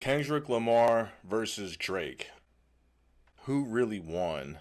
Kendrick Lamar versus Drake. Who really won?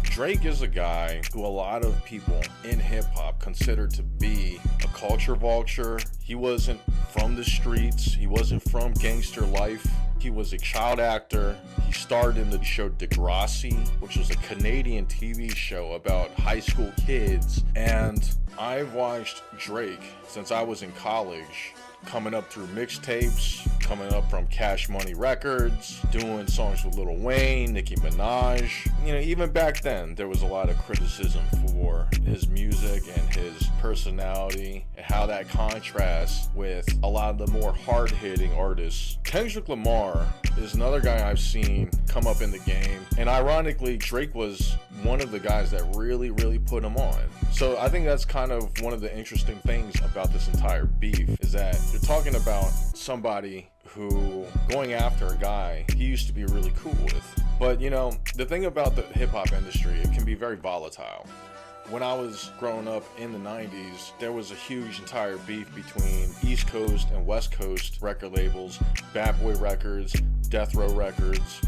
Drake is a guy who a lot of people in hip-hop consider to be a culture vulture. He wasn't from the streets. He wasn't from gangster life. He was a child actor. He starred in the show Degrassi, which was a Canadian TV show about high school kids. And I've watched Drake since I was in college, coming up through mixtapes, coming up from Cash Money Records, doing songs with Lil Wayne, Nicki Minaj. Even back then, there was a lot of criticism for his music and his personality and how that contrasts with a lot of the more hard-hitting artists. Kendrick Lamar is another guy I've seen come up in the game, and ironically, Drake was one of the guys that really put him on. So I think that's kind of one of the interesting things about this entire beef, is that you're talking about somebody who going after a guy he used to be really cool with. But the thing about the hip-hop industry, it can be very volatile. When I was growing up in the 90s, there was a huge entire beef between East Coast and West Coast record labels, Bad Boy Records, Death Row Records,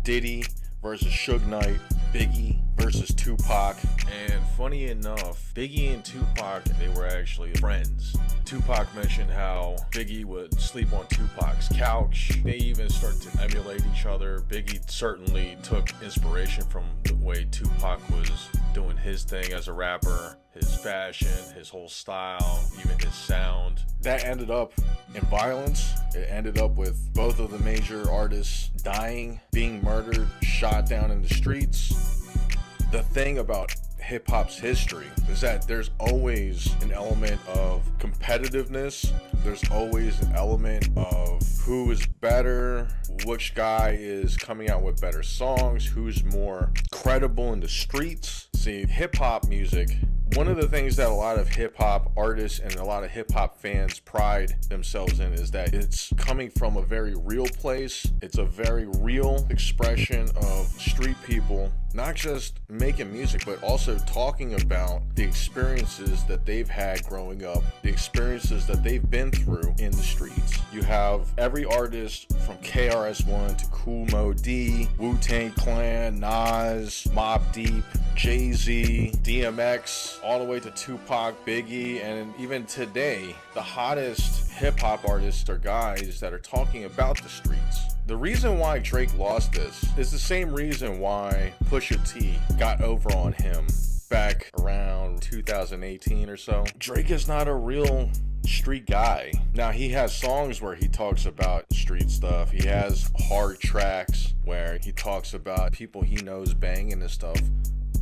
Diddy versus Suge Knight, Biggie versus Tupac. And funny enough, Biggie and Tupac, they were actually friends. Tupac mentioned how Biggie would sleep on Tupac's couch. They even started to emulate each other. Biggie certainly took inspiration from the way Tupac was doing his thing as a rapper, his fashion, his whole style, even his sound. That ended up in violence. It ended up with both of the major artists dying, being murdered, shot down in the streets. The thing about hip-hop's history is that there's always an element of competitiveness. There's always an element of who is better, which guy is coming out with better songs, who's more credible in the streets. See, hip-hop music, one of the things that a lot of hip-hop artists and a lot of hip-hop fans pride themselves in is that it's coming from a very real place. It's a very real expression of street people, not just making music, but also talking about the experiences that they've had growing up, the experiences that they've been through in the streets. You have every artist from KRS-One to Kool Moe D, Wu-Tang Clan, Nas, Mobb Deep, Jay-Z, DMX, all the way to Tupac, Biggie, and even today, the hottest hip-hop artists are guys that are talking about the streets. The reason why Drake lost this is the same reason why Pusha T got over on him back around 2018 or so. Drake is not a real street guy. Now, he has songs where he talks about street stuff. He has hard tracks where he talks about people he knows banging and stuff.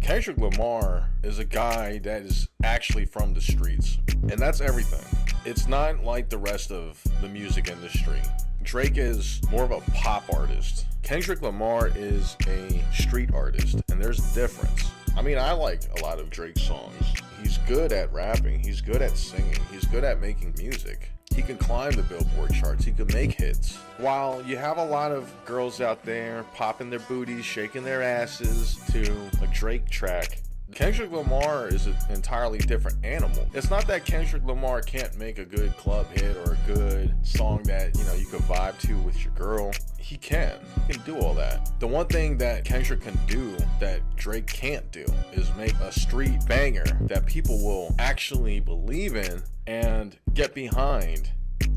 Kendrick Lamar is a guy that is actually from the streets, and that's everything. It's not like the rest of the music industry. Drake is more of a pop artist. Kendrick Lamar is a street artist, and there's a difference. I mean, I like a lot of Drake's songs. He's good at rapping. He's good at singing. He's good at making music. He can climb the Billboard charts. He can make hits. While you have a lot of girls out there popping their booties, shaking their asses to a Drake track, Kendrick Lamar is an entirely different animal. It's not that Kendrick Lamar can't make a good club hit or a good song that, you could vibe to with your girl. He can. He can do all that. The one thing that Kendrick can do that Drake can't do is make a street banger that people will actually believe in and get behind.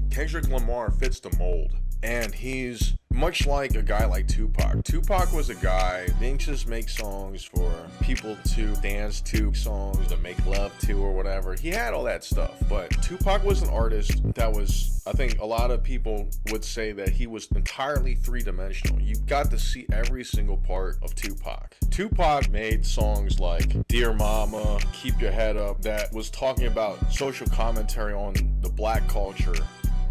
Kendrick Lamar fits the mold. And he's much like a guy like Tupac. Tupac was a guy, didn't just make songs for people to dance to, songs to make love to or whatever. He had all that stuff. But Tupac was an artist that was, I think a lot of people would say that he was entirely three-dimensional. You got to see every single part of Tupac. Tupac made songs like Dear Mama, Keep Your Head Up, that was talking about social commentary on the black culture,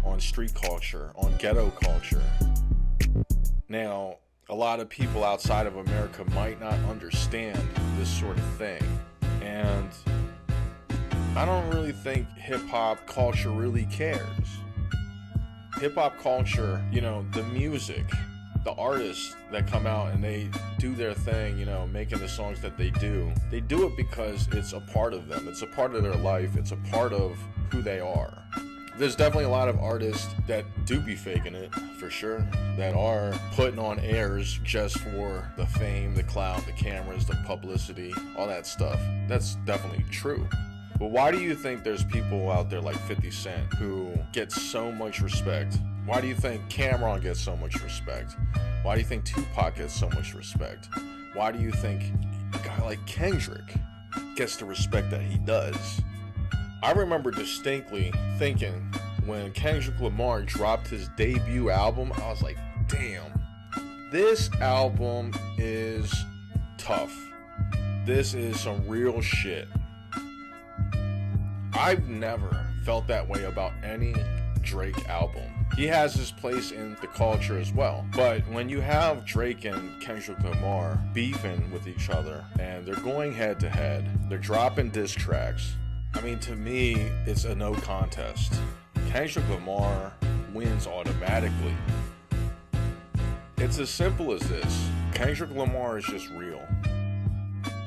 on street culture, on ghetto culture. Now, a lot of people outside of America might not understand this sort of thing. And I don't really think hip-hop culture really cares. Hip-hop culture, the music, the artists that come out and they do their thing, you know, making the songs that they do it because it's a part of them. It's a part of their life. It's a part of who they are. There's definitely a lot of artists that do be faking it, for sure, that are putting on airs just for the fame, the clout, the cameras, the publicity, all that stuff. That's definitely true. But why do you think there's people out there like 50 Cent who get so much respect? Why do you think Cameron gets so much respect? Why do you think Tupac gets so much respect? Why do you think a guy like Kendrick gets the respect that he does? I remember distinctly thinking when Kendrick Lamar dropped his debut album, I was like, damn, this album is tough. This is some real shit. I've never felt that way about any Drake album. He has his place in the culture as well. But when you have Drake and Kendrick Lamar beefing with each other and they're going head to head, they're dropping diss tracks, I mean, to me, it's a no contest. Kendrick Lamar wins automatically. It's as simple as this. Kendrick Lamar is just real.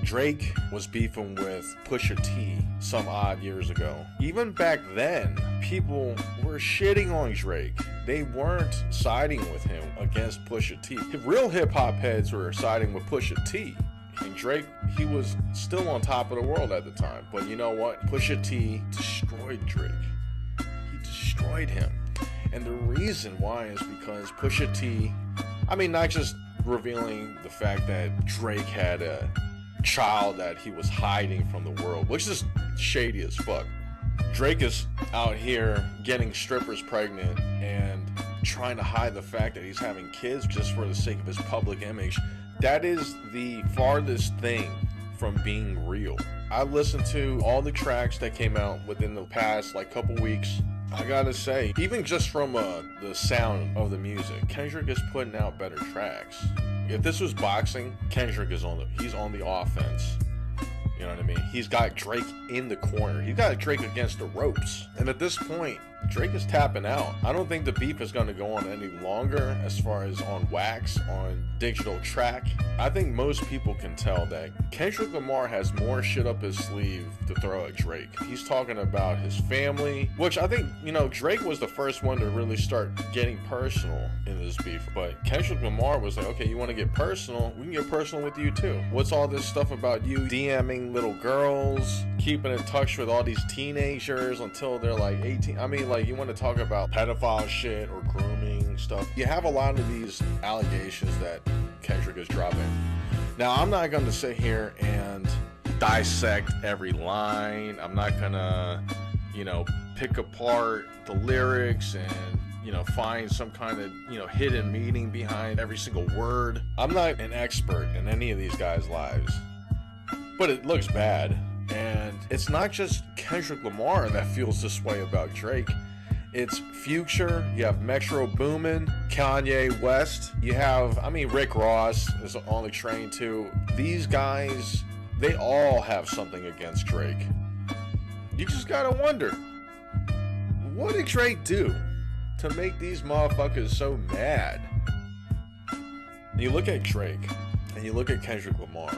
Drake was beefing with Pusha T some odd years ago. Even back then, people were shitting on Drake. They weren't siding with him against Pusha T. Real hip-hop heads were siding with Pusha T. And Drake, he was still on top of the world at the time. But you know what? Pusha T destroyed Drake. He destroyed him. And the reason why is because Pusha T, I mean, not just revealing the fact that Drake had a child that he was hiding from the world, which is shady as fuck. Drake is out here getting strippers pregnant and trying to hide the fact that he's having kids just for the sake of his public image. That is the farthest thing from being real. I listened to all the tracks that came out within the past like couple weeks. I gotta say, even just from the sound of the music, Kendrick is putting out better tracks. If this was boxing, Kendrick is he's on the offense. You know what I mean? He's got Drake in the corner. He's got Drake against the ropes. And at this point, Drake is tapping out. I don't think the beef is going to go on any longer as far as on wax, on digital track. I think most people can tell that Kendrick Lamar has more shit up his sleeve to throw at Drake. He's talking about his family, which I think, you know, Drake was the first one to really start getting personal in this beef. But Kendrick Lamar was like, okay, you want to get personal? We can get personal with you too. What's all this stuff about you DMing little girls, keeping in touch with all these teenagers until they're like 18? I mean, like, you want to talk about pedophile shit or grooming stuff. You have a lot of these allegations that Kendrick is dropping. Now, I'm not going to sit here and dissect every line. I'm not going to, you know, pick apart the lyrics and, you know, find some kind of, you know, hidden meaning behind every single word. I'm not an expert in any of these guys' lives, but it looks bad. And it's not just Kendrick Lamar that feels this way about Drake. It's Future, you have Metro Boomin, Kanye West, you have, I mean, Rick Ross is on the train too. These guys, they all have something against Drake. You just gotta wonder, what did Drake do to make these motherfuckers so mad? And you look at Drake, and you look at Kendrick Lamar.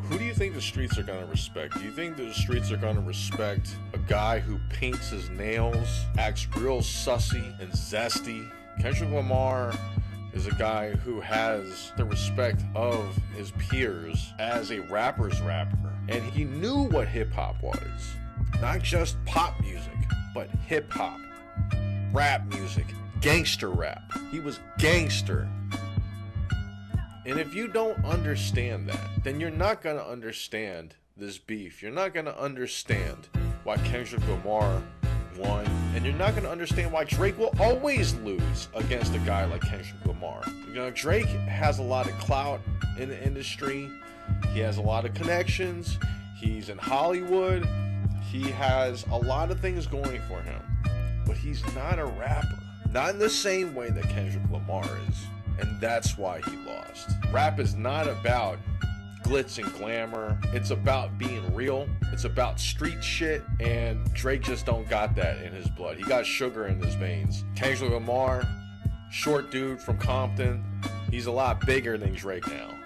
Who do you think the streets are going to respect? Do you think the streets are going to respect a guy who paints his nails, acts real sussy and zesty? Kendrick Lamar is a guy who has the respect of his peers as a rapper's rapper. And he knew what hip-hop was. Not just pop music, but hip-hop, rap music, gangster rap. He was gangster. And if you don't understand that, then you're not going to understand this beef. You're not going to understand why Kendrick Lamar won. And you're not going to understand why Drake will always lose against a guy like Kendrick Lamar. You know, Drake has a lot of clout in the industry. He has a lot of connections. He's in Hollywood. He has a lot of things going for him. But he's not a rapper. Not in the same way that Kendrick Lamar is. And that's why he lost. Rap is not about glitz and glamour. It's about being real. It's about street shit. And Drake just don't got that in his blood. He got sugar in his veins. Kendrick Lamar, short dude from Compton. He's a lot bigger than Drake now.